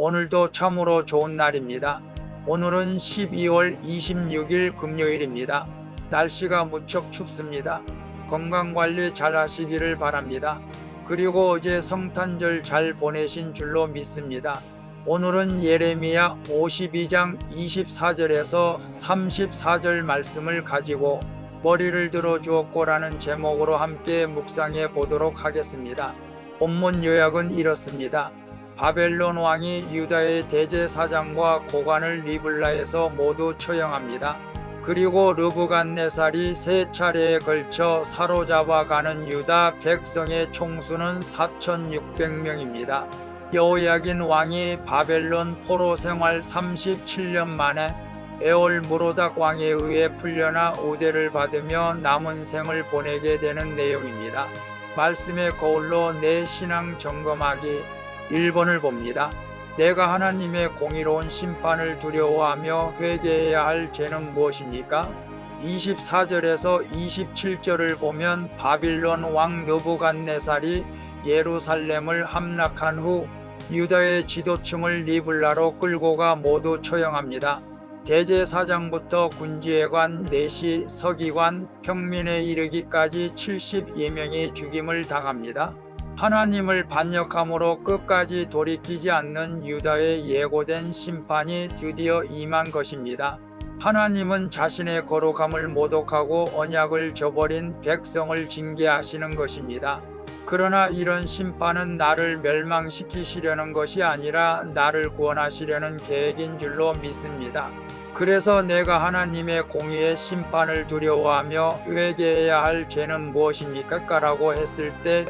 오늘도 참으로 좋은 날입니다. 오늘은 12월 26일 금요일입니다. 날씨가 무척 춥습니다. 건강관리 잘 하시기를 바랍니다. 그리고 어제 성탄절 잘 보내신 줄로 믿습니다. 오늘은 예레미야 52장 24절에서 34절 말씀을 가지고 머리를 들어 주었고라는 제목으로 함께 묵상해 보도록 하겠습니다. 본문 요약은 이렇습니다. 바벨론 왕이 유다의 대제사장과 고관을 리블라에서 모두 처형합니다. 그리고 르브갓네살이 세 차례에 걸쳐 사로잡아가는 유다 백성의 총수는 4,600명입니다. 여호야긴 왕이 바벨론 포로 생활 37년 만에 에올무로닥 왕에 의해 풀려나 우대를 받으며 남은 생을 보내게 되는 내용입니다. 말씀의 거울로 내 신앙 점검하기 1번을 봅니다. 내가 하나님의 공의로운 심판을 두려워하며 회개해야 할 죄는 무엇입니까? 24절에서 27절을 보면 바빌론 왕 느부갓네살이 예루살렘을 함락한 후 유다의 지도층을 리블라로 끌고 가 모두 처형합니다. 대제사장부터 군지회관, 내시, 서기관, 평민에 이르기까지 72명이 죽임을 당합니다. 하나님을 반역함으로 끝까지 돌이키지 않는 유다의 예고된 심판이 드디어 임한 것입니다. 하나님은 자신의 거룩함을 모독하고 언약을 저버린 백성을 징계하시는 것입니다. 그러나 이런 심판은 나를 멸망시키시려는 것이 아니라 나를 구원하시려는 계획인 줄로 믿습니다. 그래서 내가 하나님의 공의의 심판을 두려워하며 회개해야 할 죄는 무엇입니까? 라고 했을 때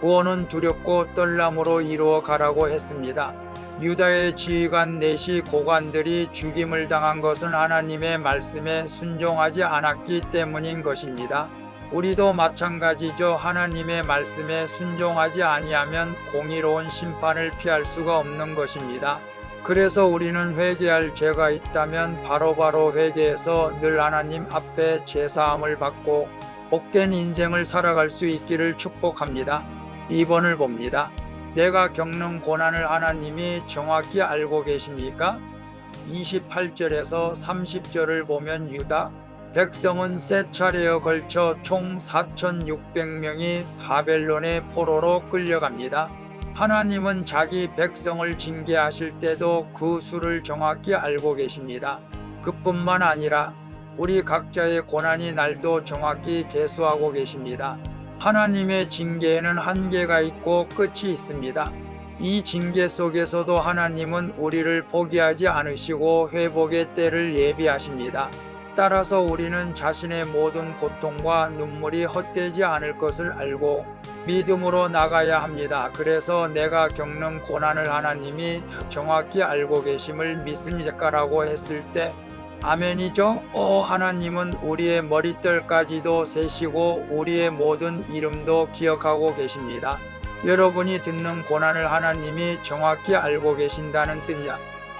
구원은 두렵고 떨람으로 이루어 가라고 했습니다. 유다의 지휘관 내시 고관들이 죽임을 당한 것은 하나님의 말씀에 순종하지 않았기 때문인 것입니다. 우리도 마찬가지죠. 하나님의 말씀에 순종하지 아니하면 공의로운 심판을 피할 수가 없는 것입니다. 그래서 우리는 회개할 죄가 있다면 바로바로 회개해서 늘 하나님 앞에 죄사함을 받고 복된 인생을 살아갈 수 있기를 축복합니다. 2번을 봅니다. 내가 겪는 고난을 하나님이 정확히 알고 계십니까? 28절에서 30절을 보면 유다 백성은 세 차례에 걸쳐 총 4,600명이 바벨론의 포로로 끌려갑니다. 하나님은 자기 백성을 징계하실 때도 그 수를 정확히 알고 계십니다. 그뿐만 아니라 우리 각자의 고난이 날도 정확히 계수하고 계십니다. 하나님의 징계에는 한계가 있고 끝이 있습니다. 이 징계 속에서도 하나님은 우리를 포기하지 않으시고 회복의 때를 예비하십니다. 따라서 우리는 자신의 모든 고통과 눈물이 헛되지 않을 것을 알고 믿음으로 나가야 합니다. 그래서 내가 겪는 고난을 하나님이 정확히 알고 계심을 믿습니까라고 했을 때 아멘이죠? 하나님은 우리의 머리털까지도 세시고 우리의 모든 이름도 기억하고 계십니다. 여러분이 듣는 고난을 하나님이 정확히 알고 계신다는 뜻이야.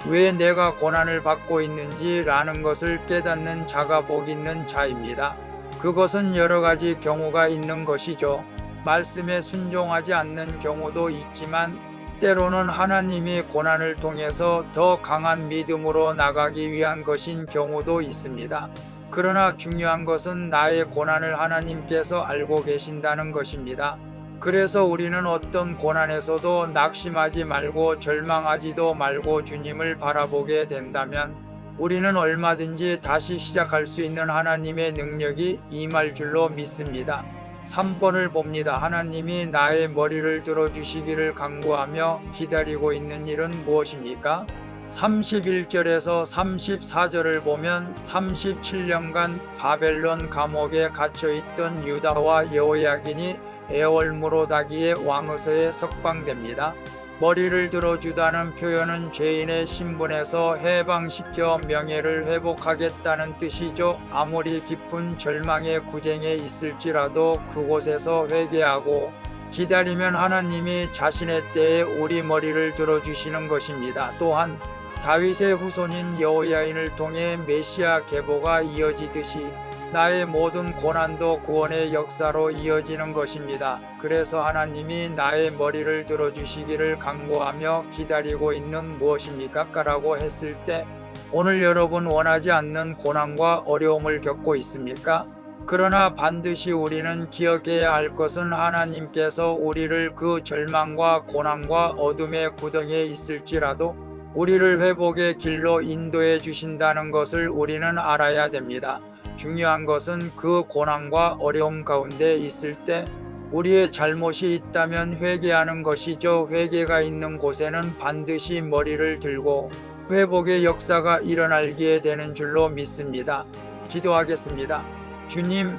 왜 내가 고난을 받고 있는지라는 것을 깨닫는 자가 복 있는 자입니다. 그것은 여러 가지 경우가 있는 것이죠. 말씀에 순종하지 않는 경우도 있지만 때로는 하나님이 고난을 통해서 더 강한 믿음으로 나가기 위한 것인 경우도 있습니다. 그러나 중요한 것은 나의 고난을 하나님께서 알고 계신다는 것입니다. 그래서 우리는 어떤 고난에서도 낙심하지 말고 절망하지도 말고 주님을 바라보게 된다면 우리는 얼마든지 다시 시작할 수 있는 하나님의 능력이 임할 줄로 믿습니다. 3번을 봅니다. 하나님이 나의 머리를 들어주시기를 간구하며 기다리고 있는 일은 무엇입니까? 31절에서 34절을 보면 37년간 바벨론 감옥에 갇혀있던 유다와 여호야긴이 에올무로다기의 왕의서에 석방됩니다. 머리를 들어주다는 표현은 죄인의 신분에서 해방시켜 명예를 회복하겠다는 뜻이죠. 아무리 깊은 절망의 구쟁에 있을지라도 그곳에서 회개하고 기다리면 하나님이 자신의 때에 우리 머리를 들어주시는 것입니다. 또한 다윗의 후손인 여호야인을 통해 메시아 계보가 이어지듯이 나의 모든 고난도 구원의 역사로 이어지는 것입니다. 그래서 하나님이 나의 머리를 들어주시기를 간구하며 기다리고 있는 무엇입니까? 라고 했을 때 오늘 여러분 원하지 않는 고난과 어려움을 겪고 있습니까? 그러나 반드시 우리는 기억해야 할 것은 하나님께서 우리를 그 절망과 고난과 어둠의 구덩이에 있을지라도 우리를 회복의 길로 인도해 주신다는 것을 우리는 알아야 됩니다. 중요한 것은 그 고난과 어려움 가운데 있을 때 우리의 잘못이 있다면 회개하는 것이죠. 회개가 있는 곳에는 반드시 머리를 들고 회복의 역사가 일어나게 되는 줄로 믿습니다. 기도하겠습니다. 주님,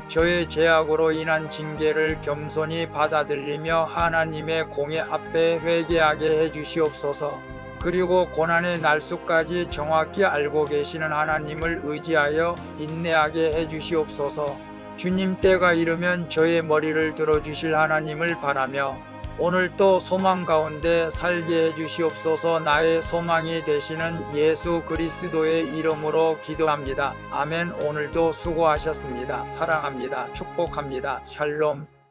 저의 죄악으로 인한 징계를 겸손히 받아들이며 하나님의 공의 앞에 회개하게 해주시옵소서. 그리고 고난의 날수까지 정확히 알고 계시는 하나님을 의지하여 인내하게 해주시옵소서. 주님, 때가 이르면 저의 머리를 들어주실 하나님을 바라며 오늘도 소망 가운데 살게 해주시옵소서. 나의 소망이 되시는 예수 그리스도의 이름으로 기도합니다. 아멘. 오늘도 수고하셨습니다. 사랑합니다. 축복합니다. 샬롬.